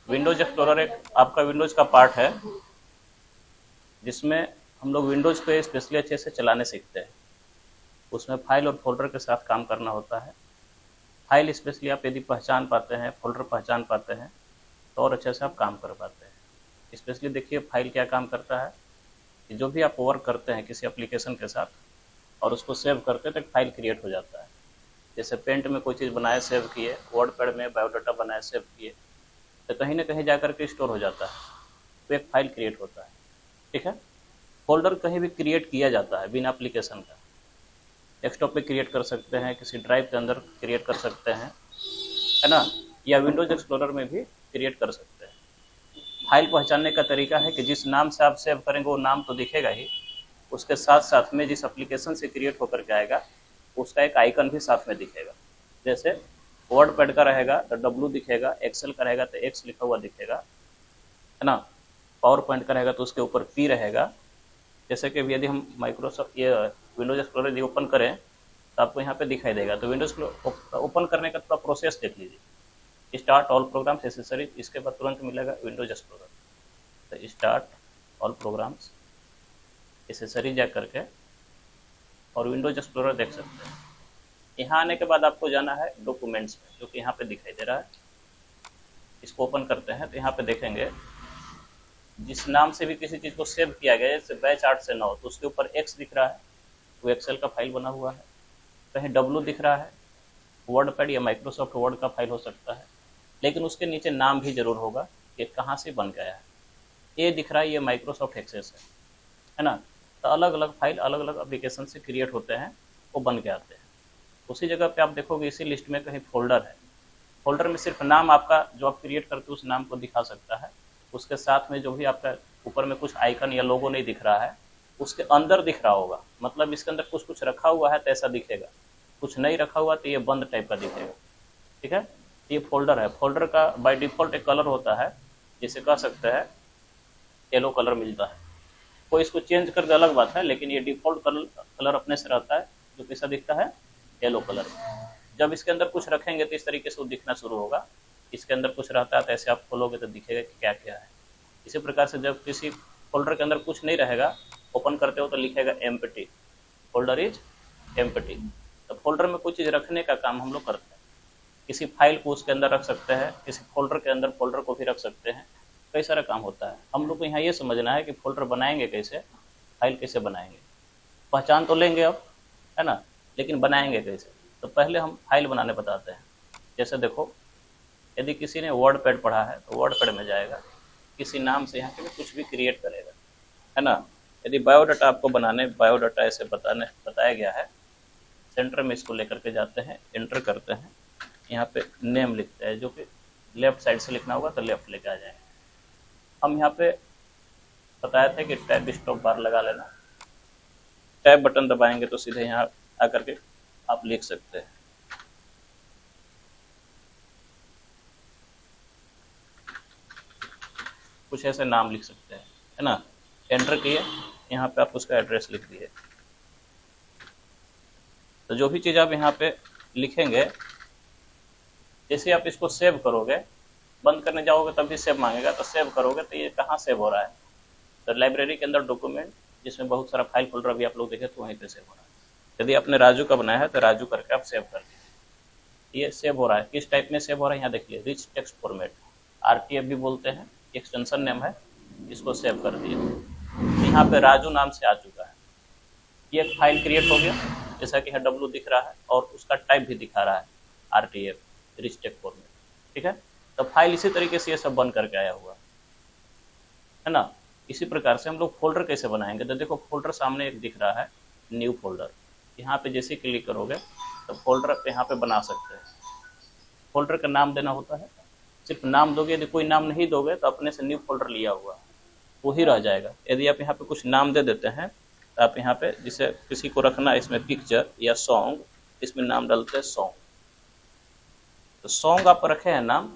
Windows explorer एक आपका Windows का पार्ट है जिसमें हम लोग विंडोज पे स्पेशली अच्छे से चलाने सीखते हैं। उसमें फाइल और फोल्डर के साथ काम करना होता है। फाइल स्पेशली आप यदि पहचान पाते हैं, फोल्डर पहचान पाते हैं, तो और अच्छे से आप काम कर पाते हैं। स्पेशली देखिए फाइल क्या काम करता है कि जो भी आप वर्क करते हैं किसी एप्लीकेशन के साथ और उसको सेव करते हैं तो एक फाइल क्रिएट हो जाता है। जैसे पेंट में कोई चीज़ बनाए सेव किए, वर्ड पैड में बायोडाटा बनाए सेव किए, तो कहीं ना कहीं जाकर के स्टोर हो जाता है, तो एक फाइल क्रिएट होता है। ठीक है। फोल्डर कहीं भी क्रिएट किया जाता है बिना एप्लीकेशन का। डेस्कटॉप पे क्रिएट कर सकते हैं, किसी ड्राइव के अंदर क्रिएट कर सकते हैं, है ना, या विंडोज एक्सप्लोरर में भी क्रिएट कर सकते हैं। फाइल पहचानने का तरीका है कि जिस नाम से आप सेव करेंगे वो नाम तो दिखेगा ही, उसके साथ साथ में जिस एप्लीकेशन से क्रिएट होकर के आएगा उसका एक आइकन भी साथ में दिखेगा। जैसे वर्ड पैड का रहेगा तो डब्ल्यू दिखेगा, एक्सेल का रहेगा तो एक्स लिखा हुआ दिखेगा, है ना, पावर पॉइंट का रहेगा तो उसके ऊपर पी रहेगा। जैसे कि यदि हम माइक्रोसॉफ्ट ये विंडोज एक्सप्लोरर यदि ओपन करें तो आपको यहाँ पे दिखाई देगा। तो विंडोज ओपन करने का थोड़ा प्रोसेस देख लीजिए। स्टार्ट ऑल प्रोग्राम्स एसेसरीज, इसके बाद तुरंत मिलेगा विंडोज एक्सप्लोरर। तो स्टार्ट ऑल प्रोग्राम्स एसेसरीज जा करके और विंडोज एक्सप्लोरर देख सकते हैं। यहाँ आने के बाद आपको जाना है डॉक्यूमेंट्स में, जो कि यहाँ पे दिखाई दे रहा है। इसको ओपन करते हैं तो यहाँ पे देखेंगे जिस नाम से भी किसी चीज़ को सेव किया गया, जैसे बैच 8 से 9, तो उसके ऊपर एक्स दिख रहा है, वो एक्सेल का फाइल बना हुआ है। कहीं डब्ल्यू दिख रहा है, वर्ड पैड या माइक्रोसॉफ्ट वर्ड का फाइल हो सकता है, लेकिन उसके नीचे नाम भी जरूर होगा कि कहाँ से बन गया है। ए दिख रहा है, ये माइक्रोसॉफ्ट एक्सेस है ना। तो अलग अलग फाइल अलग अलग एप्लीकेशन से क्रिएट होते हैं, वो बन के आते हैं। उसी जगह पे आप देखोगे इसी लिस्ट में कहीं फोल्डर है। फोल्डर में सिर्फ नाम आपका जो आप क्रिएट करते हो उस नाम को दिखा सकता है। उसके साथ में जो भी आपका ऊपर में कुछ आइकन या लोगो नहीं दिख रहा है, उसके अंदर दिख रहा होगा, मतलब इसके अंदर कुछ कुछ रखा हुआ है तो ऐसा दिखेगा, कुछ नहीं रखा हुआ तो ये बंद टाइप का दिखेगा। ठीक है। ये फोल्डर है। फोल्डर का बाय डिफॉल्ट एक कलर होता है, जिसे कह सकते हैं येलो कलर मिलता है। कोई इसको चेंज कर दे अलग बात है, लेकिन ये डिफॉल्ट कलर अपने से रहता है, जो कैसा दिखता है, येलो कलर। जब इसके अंदर कुछ रखेंगे तो इस तरीके से वो दिखना शुरू होगा। इसके अंदर कुछ रहता है तो ऐसे आप खोलोगे तो दिखेगा कि क्या क्या है। इसी प्रकार से जब किसी फोल्डर के अंदर कुछ नहीं रहेगा, ओपन करते हो तो लिखेगा एम्प्टी, फोल्डर इज एम्प्टी। तो फोल्डर में कोई चीज़ रखने का काम हम लोग करते हैं। किसी फाइल को उसके अंदर रख सकते हैं, किसी फोल्डर के अंदर फोल्डर को भी रख सकते हैं, कई सारा काम होता है। हम लोग को यहाँ ये समझना है कि फोल्डर बनाएंगे कैसे, फाइल कैसे बनाएंगे। पहचान तो लेंगे अब, है ना, लेकिन बनाएंगे कैसे। तो पहले हम फाइल बनाने बताते हैं। जैसे देखो, यदि किसी ने वर्ड पैड पढ़ा है तो वर्ड पैड में जाएगा, किसी नाम से यहाँ पे कुछ भी क्रिएट करेगा, है ना। यदि बायोडाटा आपको बनाने, बायोडाटा ऐसे बताया गया है, सेंटर में इसको लेकर के जाते हैं, एंटर करते हैं, यहाँ पे नेम लिखते हैं, जो कि लेफ्ट साइड से लिखना होगा तो लेफ्ट लेके आ जाएंगे। हम यहाँ पे बताया था कि टैब स्टॉप बार लगा लेना। टैब बटन दबाएंगे तो सीधे यहाँ आकर के आप लिख सकते हैं। कुछ ऐसे नाम लिख सकते हैं, है ना। एंटर किए, यहाँ पे आप उसका एड्रेस लिख दिए। तो जो भी चीज़ आप यहाँ पे लिखेंगे, जैसे आप इसको सेव करोगे, बंद करने जाओगे तब भी सेव मांगेगा, तो सेव करोगे तो ये कहाँ सेव हो रहा है, तो लाइब्रेरी के अंदर डॉक्यूमेंट, जिसमें बहुत सारा फाइल फोल्डर अभी आप लोग देखे तो वहीं पे सेव हो रहा है। यदि आपने राजू का बनाया है तो राजू करके आप सेव कर दीजिए। ये सेव हो रहा है। किस टाइप में सेव हो रहा है यहाँ देखिए, रिच टेक्स्ट फॉर्मेट, RTF भी बोलते हैं, एक्सटेंशन नेम है, इसको सेव कर दिए। यहाँ पे राजू नाम से आ चुका है। ये एक फाइल क्रिएट हो गया, जैसा कि यहाँ डब्ल्यू दिख रहा है और उसका टाइप भी दिखा रहा है, RTF रिच टेक्स्ट फॉर्मेट। ठीक है। तो फाइल इसी तरीके से ये सब बन करके आया हुआ है ना। इसी प्रकार से हम लोग फोल्डर कैसे बनाएंगे, तो देखो फोल्डर सामने एक दिख रहा है, न्यू फोल्डर। यहाँ पे जैसे क्लिक करोगे तो फोल्डर यहाँ पे बना सकते हैं। फोल्डर का नाम देना होता है, सिर्फ नाम दोगे, यदि कोई नाम नहीं दोगे तो अपने से न्यू फोल्डर लिया हुआ वो ही रह जाएगा। यदि आप यहाँ पे कुछ नाम दे देते हैं तो आप यहाँ पे जिसे किसी को रखना है, इसमें पिक्चर या सॉन्ग, इसमें नाम डालते हैं सॉन्ग। तो सॉन्ग आप रखे हैं नाम,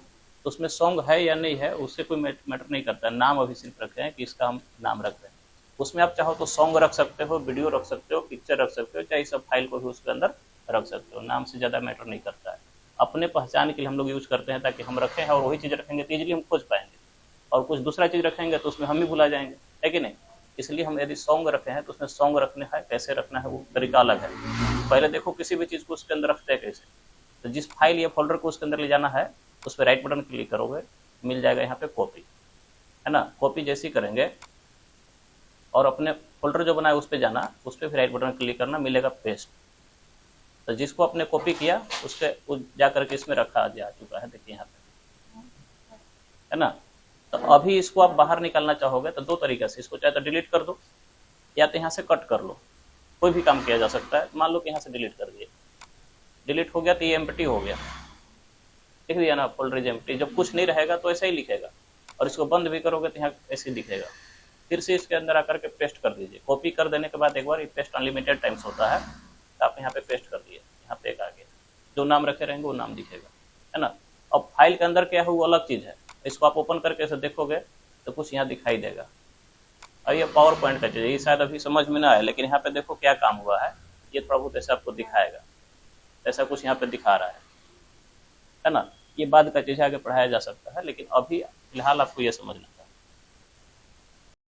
तो उसमें सॉन्ग है या नहीं है उससे कोई मैटर नहीं करता, नाम अभी सिर्फ रखे हैं कि इसका हम नाम रख दें। उसमें आप चाहो तो सॉन्ग रख सकते हो, वीडियो रख सकते हो, पिक्चर रख सकते हो, चाहे सब फाइल को भी उसके अंदर रख सकते हो। नाम से ज़्यादा मैटर नहीं करता है। अपने पहचान के लिए हम लोग यूज करते हैं, ताकि हम रखें हैं और वही चीज़ रखेंगे तो ईजिली हम खोज पाएंगे। और कुछ दूसरा चीज़ रखेंगे तो उसमें हम ही भुला जाएंगे, है कि नहीं। इसलिए हम यदि सॉन्ग रखे हैं तो उसमें सॉन्ग रखने है, कैसे रखना है वो तरीका अलग है। पहले देखो किसी भी चीज़ को उसके अंदर रखते हैं कैसे, तो जिस फाइल या फोल्डर को उसके अंदर ले जाना है उस पर राइट बटन क्लिक करोगे, मिल जाएगा यहाँ पे कॉपी, है ना। कॉपी जैसे ही करेंगे और अपने फोल्डर जो बना है उस पर जाना, उस पर फिर राइट बटन क्लिक करना, मिलेगा पेस्ट। तो जिसको आपने कॉपी किया उसके जा करके इसमें रखा जा चुका है, देखिए यहाँ पे, है ना। तो अभी इसको आप बाहर निकालना चाहोगे तो दो तरीके से, इसको चाहे तो डिलीट कर दो या तो यहाँ से कट कर लो, कोई भी काम किया जा सकता है। मान लो कि यहाँ से डिलीट कर दिए, डिलीट हो गया तो ये एम्प्टी हो गया, लिख दिया ना फोल्डर इज एम्प्टी। जब कुछ नहीं रहेगा तो ऐसा ही लिखेगा, और इसको बंद भी करोगे तो यहाँ ऐसे ही दिखेगा। फिर से इसके अंदर आकर के पेस्ट कर दीजिए। कॉपी कर देने के बाद एक बार ये पेस्ट अनलिमिटेड टाइम्स होता है, तो आप यहाँ पे पेस्ट कर दिए, यहाँ पे एक आ गया, जो नाम रखे रहेंगे वो नाम दिखेगा, है ना। अब फाइल के अंदर क्या है वो अलग चीज़ है, इसको आप ओपन करके ऐसे देखोगे तो कुछ यहाँ दिखाई देगा। और ये पावर पॉइंट का चीज़ है, ये शायद अभी समझ में ना आए, लेकिन यहाँ पे देखो क्या काम हुआ है, ये थोड़ा बहुत ऐसा आपको दिखाएगा, ऐसा कुछ यहाँ पे दिखा रहा है ना। ये बाद का चीज़ आगे पढ़ाया जा सकता है, लेकिन अभी फिलहाल आपको ये समझना